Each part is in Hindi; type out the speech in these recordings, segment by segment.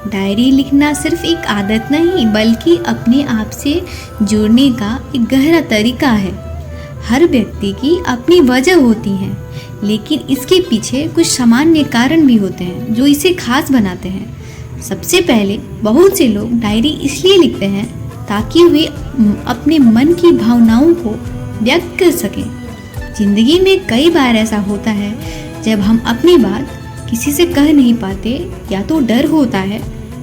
डायरी लिखना सिर्फ एक आदत नहीं बल्कि अपने आप से जुड़ने का एक गहरा तरीका है। हर व्यक्ति की अपनी वजह होती है, लेकिन इसके पीछे कुछ सामान्य कारण भी होते हैं जो इसे खास बनाते हैं। सबसे पहले बहुत से लोग डायरी इसलिए लिखते हैं ताकि वे अपने मन की भावनाओं को व्यक्त कर सकें। जिंदगी में कई बार ऐसा होता है जब हम अपनी बात किसी से कह नहीं पाते, या तो डर होता है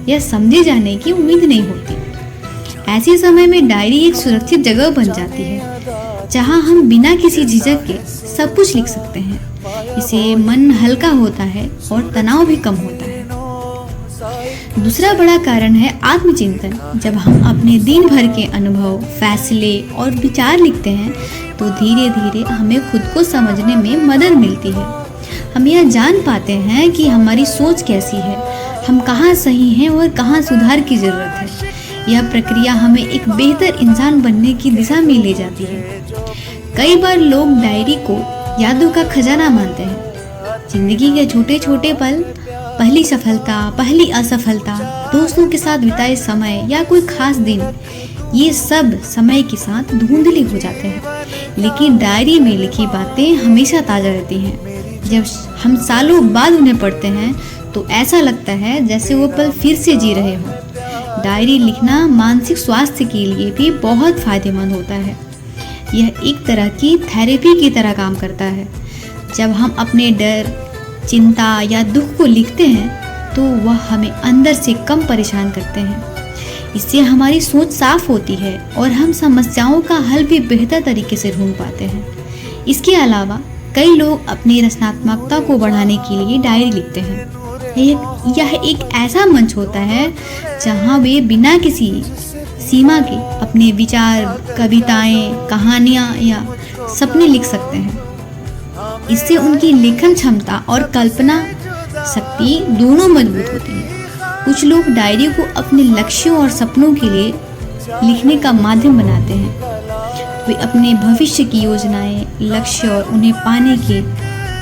या समझे जाने की उम्मीद नहीं होती। ऐसे समय में डायरी एक सुरक्षित जगह बन जाती है जहां हम बिना किसी झिझक के सब कुछ लिख सकते हैं। इससे मन हल्का होता है और तनाव भी कम होता है। दूसरा बड़ा कारण है आत्मचिंतन। जब हम अपने दिन भर के अनुभव, फैसले और विचार लिखते हैं तो धीरे धीरे हमें खुद को समझने में मदद मिलती है। हम यह जान पाते हैं कि हमारी सोच कैसी है, हम कहाँ सही हैं और कहाँ सुधार की ज़रूरत है। यह प्रक्रिया हमें एक बेहतर इंसान बनने की दिशा में ले जाती है। कई बार लोग डायरी को यादों का खजाना मानते हैं। जिंदगी के छोटे छोटे पल, पहली सफलता, पहली असफलता, दोस्तों के साथ बिताए समय या कोई खास दिन, ये सब समय के साथ धुंधले हो जाते हैं। लेकिन डायरी में लिखी बातें हमेशा ताज़ा रहती हैं। जब हम सालों बाद उन्हें पढ़ते हैं तो ऐसा लगता है जैसे वो पल फिर से जी रहे हों। डायरी लिखना मानसिक स्वास्थ्य के लिए भी बहुत फायदेमंद होता है। यह एक तरह की थेरेपी की तरह काम करता है। जब हम अपने डर, चिंता या दुख को लिखते हैं तो वह हमें अंदर से कम परेशान करते हैं। इससे हमारी सोच साफ होती है और हम समस्याओं का हल भी बेहतर तरीके से ढूंढ पाते हैं। इसके अलावा कई लोग अपनी रचनात्मकता को बढ़ाने के लिए डायरी लिखते हैं। यह एक ऐसा मंच होता है जहां वे बिना किसी सीमा के अपने विचार, कविताएं, कहानियां या सपने लिख सकते हैं। इससे उनकी लेखन क्षमता और कल्पना शक्ति दोनों मजबूत होती है। कुछ लोग डायरी को अपने लक्ष्यों और सपनों के लिए लिखने का माध्यम बनाते हैं। वे अपने भविष्य की योजनाएं, लक्ष्य और उन्हें पाने के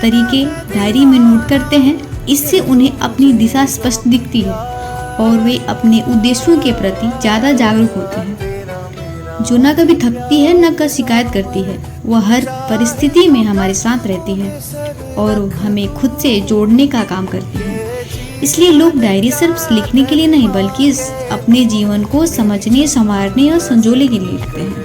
तरीके डायरी में नोट करते हैं। इससे उन्हें अपनी दिशा स्पष्ट दिखती है और वे अपने उद्देश्यों के प्रति ज़्यादा जागरूक होते हैं। जो न कभी थकती है न कभी शिकायत करती है, वह हर परिस्थिति में हमारे साथ रहती है और हमें खुद से जोड़ने का काम करती है। इसलिए लोग डायरी सिर्फ लिखने के लिए नहीं बल्कि अपने जीवन को समझने, संवारने और संजोने के लिए लिखते हैं।